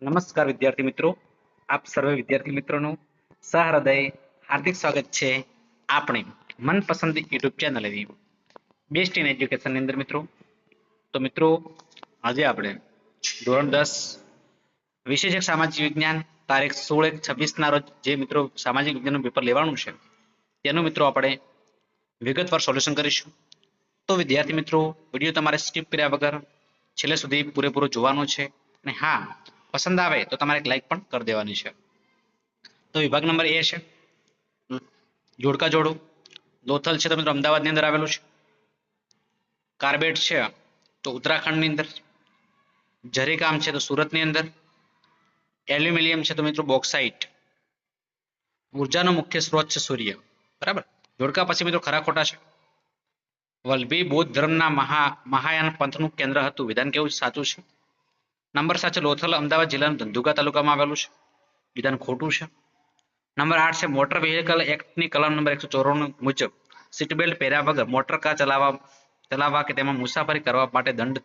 નમસ્કાર વિદ્યાર્થી મિત્રો, આપ સર્વે વિદ્યાર્થી મિત્રોનું સહૃદય હાર્દિક સ્વાગત છે આપણી મનપસંદ યુટ્યુબ ચેનલ એવી બેસ્ટ ઇન એજ્યુકેશનની અંદર મિત્રો. તો મિત્રો, આજે આપણે ધોરણ 10 વિષય છે સામાજિક વિજ્ઞાન, તારીખ 16/1/26 રોજ જે મિત્રો સામાજિક વિજ્ઞાનનું પેપર લેવાનું છે તેનું મિત્રો આપણે વિગતવાર સોલ્યુશન કરીશું. તો વિદ્યાર્થી મિત્રો, વિડીયો તમારે સ્કીપ કર્યા વગર છેલ્લે સુધી પૂરેપૂરો જોવાનો છે અને હા, પસંદ આવે તો તમારે એક લાઈક પણ કરી દેવાની છે. તો વિભાગ નંબર એ છે જોડકા જોડું. લોથલ છે તો મિત્રો અમદાવાદની અંદર આવેલું છે. કાર્બેટ છે તો ઉત્તરાખંડની અંદર. ઝરીકામ છે તો સુરતની અંદર. એલ્યુમિનિયમ છે તો મિત્રો બોક્સાઇટ. ઉર્જાનો મુખ્ય સ્ત્રોત છે સૂર્ય. બરાબર. જોડકા પછી મિત્રો ખરા ખોટા છે. વલ્લભી બૌદ્ધ ધર્મના મહાયાન પંથનું કેન્દ્ર હતું. વિધાન કેવું સાચું છે? નંબર 7 છે લોથલ અમદાવાદ જિલ્લાના ધંધુકા તાલુકામાં આવેલું છે. વિધાન ખોટું છે. નંબર 8 છે મોટર વ્હીકલ એક્ટની કલમ નંબર 194 મુજબ સીટ બેલ્ટ પહેર્યા વગર મોટર કાર ચલાવવા કે તેમાં મુસાફરી કરવા માટે દંડ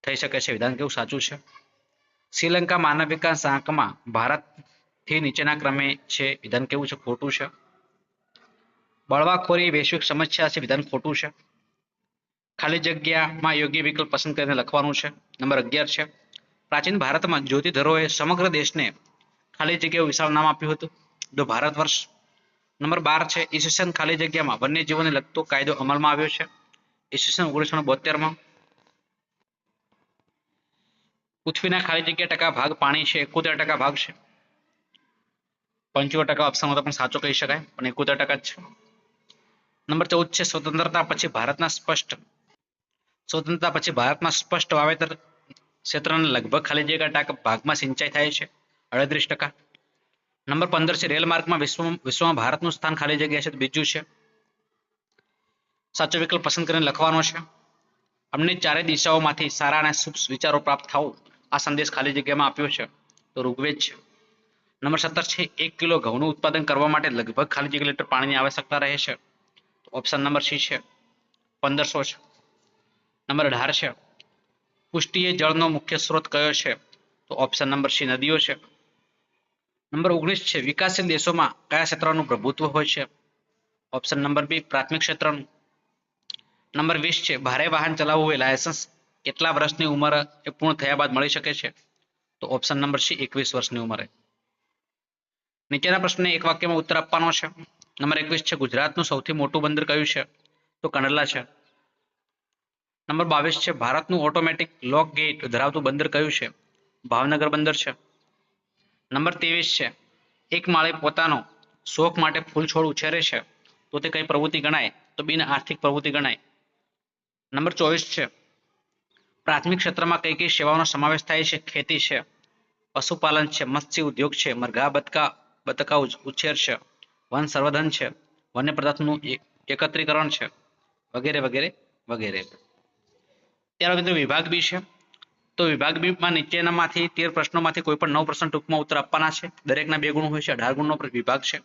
થઈ શકે છે. વિધાન કેવું સાચું છે? શ્રીલંકા માનવ વિકાસ આંકમાં ભારતથી નીચેના ક્રમે છે. વિધાન કેવું છે? ખોટું છે. બળવાખોરી વૈશ્વિક સમસ્યા છે. વિધાન ખોટું છે. ખાલી જગ્યામાં યોગ્ય વિકલ્પ પસંદ કરીને લખવાનું છે. નંબર 11 છે પ્રાચીન ભારતમાં જ્યોતિધરોએ સમગ્ર દેશને ખાલી જગ્યાઓ વિશાળ નામ આપ્યું હતું. તો ભારત વર્ષ. નંબર 12 છે ઈસવીસન ખાલી જગ્યામાં વન્યજીવોને લગતો કાયદો અમલમાં આવ્યો છે. ઈસવીસન 1972માં. પૃથ્વીના ખાલી જગ્યા ટકા ભાગ પાણી છે. 71% ભાગ છે. 75% ઓપ્શન હતો પણ સાચો કહી શકાય, પણ 71% જ છે. નંબર 14 છે સ્વતંત્રતા પછી ભારતમાં સ્પષ્ટ વાવેતર ક્ષેત્રના લગભગ ખાલી જગ્યા ભાગમાં સિંચાઈ થાય છે. 38%. નંબર 15 છે રેલ માર્ગમાં વિશ્વમાં ભારતનું સ્થાન ખાલી જગ્યા છે તો બીજું છે. સાચો વિકલ્પ પસંદ કરીને લખવાનો છે. અમને ચારે દિશાઓમાંથી સારા અને શુભ વિચારો પ્રાપ્ત થાવ આ સંદેશ ખાલી જગ્યામાં આપ્યો છે તો ઋગ્વેદ છે. નંબર 17 છે 1 કિલો ઘઉંનું ઉત્પાદન કરવા માટે લગભગ ખાલી જગ્યા લીટર પાણીની આવશ્યકતા રહે છે. ઓપ્શન નંબર સી છે 1500 છે. નંબર 18 છે પુષ્ટિએ જળનો મુખ્ય સ્ત્રોત કયો છે? તો ઓપ્શન નંબર સી નદીઓ છે. નંબર 19 છે વિકાસશીલ દેશોમાં કયા ક્ષેત્રનું પ્રભુત્વ હોય છે? ઓપ્શન નંબર બી પ્રાથમિક ક્ષેત્રનું. નંબર 20 છે ભારે વાહન ચલાવવું એ લાયસન્સ કેટલા વર્ષની ઉંમર એ પૂર્ણ થયા બાદ મળી શકે છે? તો ઓપ્શન નંબર સી 21 વર્ષની ઉંમરે. નીચેના પ્રશ્નને એક વાક્યમાં ઉત્તર આપવાનો છે. નંબર 21 છે ગુજરાતનું સૌથી મોટું બંદર કયું છે? તો કંડલા છે. નંબર 22 છે ભારતનું ઓટોમેટિક લોક ગેટ ધરાવતું બંદર કયું છે? ભાવનગર બંદર છે. નંબર 23 છે એક માળી પોતાનો શોખ માટે ફૂલ છોડ ઉછેરે છે તો તે કઈ પ્રવૃત્તિ ગણાય? તો બિન આર્થિક પ્રવૃત્તિ ગણાય. નંબર 24 છે પ્રાથમિક ક્ષેત્રમાં કઈ કઈ સેવાઓનો સમાવેશ થાય છે? ખેતી છે, પશુપાલન છે, મત્સ્ય ઉદ્યોગ છે, મરઘા બતકા ઉછેર છે, વન સંવર્ધન છે, વન્ય પદાર્થનું એકત્રીકરણ છે, વગેરે વગેરે વગેરે. ત્યાર મિત્રો વિભાગ બી છે. તો વિભાગ બી માં નીચેનામાંથી 13 પ્રશ્નોમાંથી કોઈ પણ 9 પ્રશ્ન ટૂંકમાં ઉત્તર આપવાના છે. દરેકના 2 ગુણ હોય છે. 18 ગુણનો વિભાગ છે.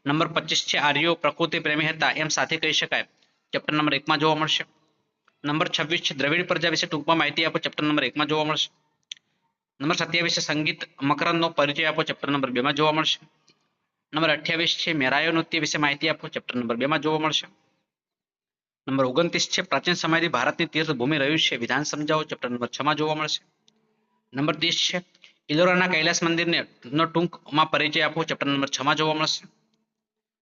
નંબર 25 છે આર્યો પ્રકૃતિ પ્રેમી હતા એમ સાથે કહી શકાય. ચેપ્ટર નંબર 1 માં જોવા મળશે. નંબર 26 છે દ્રવિડ પ્રજા વિશે ટૂંકમાં માહિતી આપો. ચેપ્ટર નંબર 1 માં જોવા મળશે. નંબર 27 છે સંગીત મકરંદનો પરિચય આપો. ચેપ્ટર નંબર 2 માં જોવા મળશે. નંબર 28 છે મેરાયો નૃત્ય વિશે માહિતી આપો. ચેપ્ટર નંબર 2 માં જોવા મળશે. નંબર 29 છે પ્રાચીન સમયથી ભારતની તીર્થભૂમિ રહ્યું છે વિધાન સમજાવો. ચેપ્ટર નંબર 6 માં જોવા મળશે. નંબર 30 છે ઇલોરાના કૈલાસ મંદિરને નો ટૂંકમાં પરિચય આપો. ચેપ્ટર નંબર 6 માં જોવા મળશે.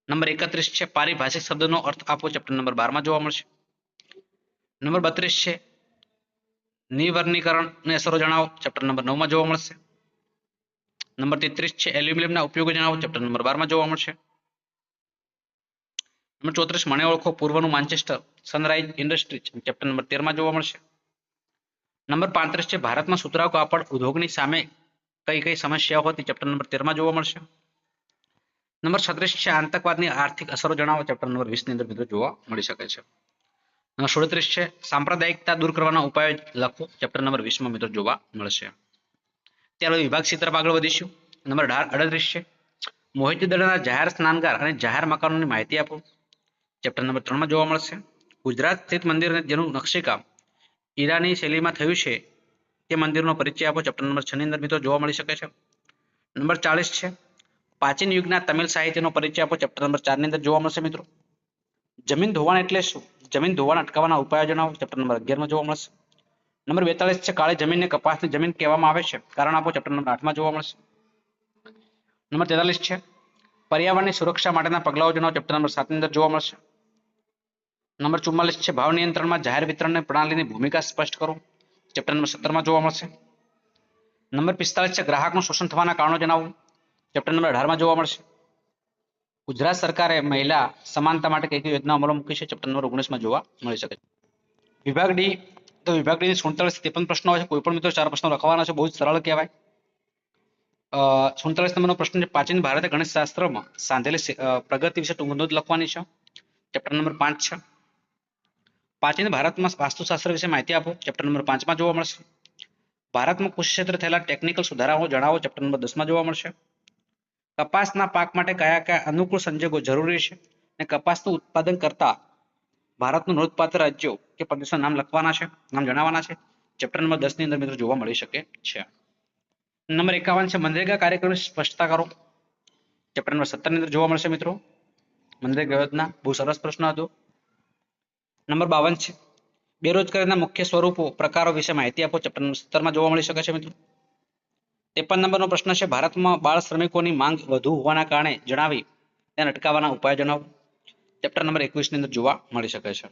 નંબર 31 છે પારિભાષિક શબ્દનો અર્થ આપો. ચેપ્ટર નંબર 12 માં જોવા મળશે. નંબર 32 છે નિવર્ણીકરણની અસરો જણાવો. ચેપ્ટર નંબર 9 માં જોવા મળશે. નંબર 33 છે એલ્યુમિનિયમના ઉપયોગો જણાવો. ચેપ્ટર નંબર 12 માં જોવા મળશે. નંબર 34 મને ઓળખો પૂર્વનું Manchester Sunrise Industries. Chapter number 13 માં જોવા મળશે. નંબર 35 છે ભારતમાં સુતરાઉ કાપડ ઉદ્યોગની સામે કઈ કઈ સમસ્યાઓ હતી? ચેપ્ટર નંબર 13 માં જોવા મળશે. નંબર 36 છે આતંકવાદની આર્થિક અસરો જણાવો. ચેપ્ટર નંબર 20 ની અંદર મિત્રો જોવા મળી શકે છે. નંબર 37 છે સાંપ્રદાયિકતા દૂર કરવાના ઉપાયો લખો. ચેપ્ટર નંબર 20 માં મિત્રો જોવા મળશે. ત્યારબાદ વિભાગ સી તરફ આગળ વધીશું. નંબર 38 છે મોહિત દળના જાહેર સ્નાનગાર અને જાહેર મકાનોની માહિતી આપો. ચેપ્ટર નંબર 3 માં જોવા મળશે. ગુજરાત સ્થિત મંદિર જેનું નકશીકામ ઈરાની શૈલીમાં થયું છે તે મંદિરનો પરિચય આપો. ચેપ્ટર નંબર 6 ની અંદર મિત્રો જોવા મળી શકે છે. નંબર 40 છે પ્રાચીન યુગના તમિલ સાહિત્યનો પરિચય આપો. ચેપ્ટર નંબર 4 ની અંદર જોવા મળશે મિત્રો. જમીન ધોવાણ એટલે શું? જમીન ધોવાણ અટકાવવાના ઉપાયો જણાવો. ચેપ્ટર નંબર 11 માં જોવા મળશે. નંબર 42 છે કાળી જમીનને કપાસની જમીન કહેવામાં આવે છે. કારણ આપો. ચેપ્ટર નંબર 8 માં જોવા મળશે. નંબર 43 છે પર્યાવરણની સુરક્ષા માટેના પગલાઓ જણાવો. ચેપ્ટર નંબર 7 ની અંદર જોવા મળશે. નંબર 44 છે ભાવ નિયંત્રણમાં જાહેર વિતરણ પ્રણાલીની ભૂમિકા સ્પષ્ટ કરો. ચેપ્ટર નંબર 17 માં જોવા મળશે. નંબર 45 છે ગ્રાહકનું શોષણ થવાના કારણો જણાવો. ચેપ્ટર નંબર 18 માં જોવા મળશે. ગુજરાત સરકારે મહિલા સમાનતા માટે કઈ કઈ યોજના અમલમાં મૂકી છે. ચેપ્ટર નંબર 19 માં જોવા મળી શકે છે. વિભાગ ડી તો વિભાગ ડી 47 થી 53 પ્રશ્નો હોય છે. કોઈ પણ મિત્રો 4 પ્રશ્નો લખવાના છે. બહુ જ સરળ કહેવાય. 47 નંબરનો પ્રશ્ન છે પ્રાચીન ભારતે ગણિતશાસ્ત્રમાં સાંધેલી પ્રગતિ વિશે ટૂંક નોંધ લખવાની છે. ચેપ્ટર નંબર 5 છે પ્રાચીન ભારતમાં વાસ્તુશાસ્ત્ર વિશે માહિતી આપો. ચેપ્ટર નંબર 5 માં જોવા મળશે. ભારતમાં કૃષિ ક્ષેત્રે થયેલા ટેકનિકલ સુધારાઓ જણાવો. ચેપ્ટર નંબર 10 માં જોવા મળશે. કપાસના પાક માટે કયા કયા અનુકૂળ સંજોગો જરૂરી છે અને કપાસનું ઉત્પાદન કરતા ભારતનું નોંધપાત્ર રાજ્યો કે પ્રદેશોના નામ લખવાના છે, નામ જણાવવાના છે. ચેપ્ટર નંબર 10 ની અંદર મિત્રો જોવા મળી શકે છે. નંબર 51 છે મનરેગા કાર્યક્રમની સ્પષ્ટતા કરો. ચેપ્ટર નંબર 17 ની અંદર જોવા મળશે મિત્રો. મનરેગા યોજના બહુ સરસ પ્રશ્ન હતો. નંબર 52 છે બેરોજગારીના મુખ્ય સ્વરૂપો પ્રકારો વિશે માહિતી આપો. ચેપ્ટર નંબર 17 માં જોવા મળી શકે છે મિત્રો. 53 નંબરનો પ્રશ્ન છે ભારતમાં બાળ શ્રમિકોની માંગ વધુ હોવાના કારણે જણાવી તેને અટકાવવાના ઉપાય જણાવો. ચેપ્ટર નંબર 21 ની અંદર જોવા મળી શકે છે.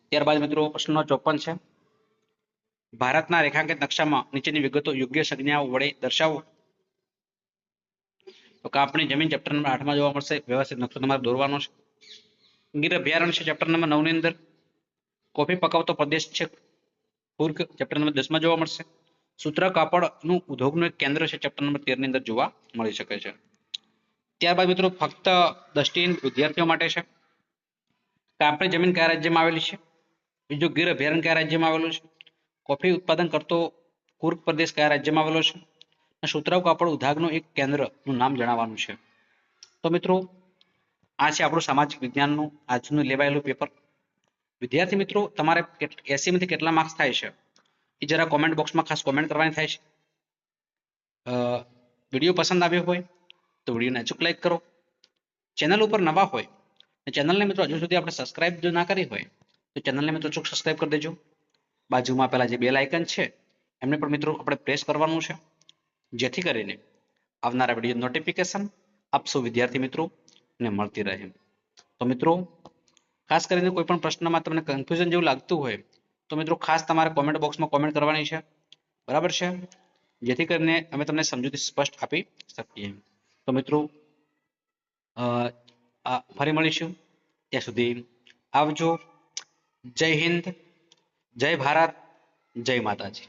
ત્યારબાદ મિત્રો પ્રશ્ન 54 છે ભારતના રેખાંકિત નકશામાં નીચેની વિગતો યોગ્ય સંજ્ઞાઓ વડે દર્શાવો. તો કાપણી જમીન ચેપ્ટર નંબર 8 માં જોવા મળશે. વ્યવસ્થિત નકશો તમારે દોરવાનો છે. ગીર અભયારણ્ય છે ચેપ્ટર નંબર 9 ની અંદર. કોફી પકવતો પ્રદેશ છે કુર્ગ ચેપ્ટર નંબર 10 માં જોવા મળશે. સૂત્ર કાપડનું ઉદ્યોગનું એક કેન્દ્ર છે. ચેપ્ટર નંબર 13 ની અંદર જોવા મળી શકે છે. ત્યારબાદ મિત્રો ફક્ત દ્રષ્ટિહીન વિદ્યાર્થીઓ માટે છે. કાપણી જમીન કયા રાજ્યમાં આવેલી છે? બીજું ગીર અભયારણ્ય કયા રાજ્યમાં આવેલું છે? કોફી ઉત્પાદન કરતો કુર્ગ પ્રદેશ કયા રાજ્યમાં આવેલો છે? અને સુતરાઉ કાપડ ઉદ્યોગનું એક કેન્દ્રનું નામ જણાવવાનું છે. તો મિત્રો આ છે આપણું સામાજિક વિજ્ઞાનનું આજનું લેવાયેલું પેપર. વિદ્યાર્થી મિત્રો તમારે 80 માંથી કેટલા માર્ક્સ થાય છે એ જરા કોમેન્ટ બોક્સમાં ખાસ કોમેન્ટ કરવાની થાય છે. વિડીયો પસંદ આવ્યો હોય તો વિડીયોને અચૂક લાઈક કરો. ચેનલ ઉપર નવા હોય અને ચેનલને મિત્રો હજુ સુધી આપણે સબસ્ક્રાઇબ જો ના કરી હોય તો ચેનલને મિત્રો અચૂક સબસ્ક્રાઇબ કરી દેજો. બાજુમાં પેલા જે બેલ આઇકન છે એમને પણ મિત્રો આપણે પ્રેસ કરવાનું છે જેથી કરીને આવનારા વિડીયો નોટિફિકેશન આપ સૌ વિદ્યાર્થી મિત્રો ને મળતી રહે. તો મિત્રો ખાસ કરીને કોઈ પણ પ્રશ્નમાં તમને કન્ફ્યુઝન જેવું લાગતું હોય તો મિત્રો ખાસ તમારે કોમેન્ટ બોક્સમાં કોમેન્ટ કરવાની છે. બરાબર છે? જેથી કરીને અમે તમને સમજૂતી સ્પષ્ટ આપી શકીએ. તો મિત્રો ફરી મળીશું. ત્યાં સુધી આવજો. જય હિન્દ, જય ભારત, જય માતાજી.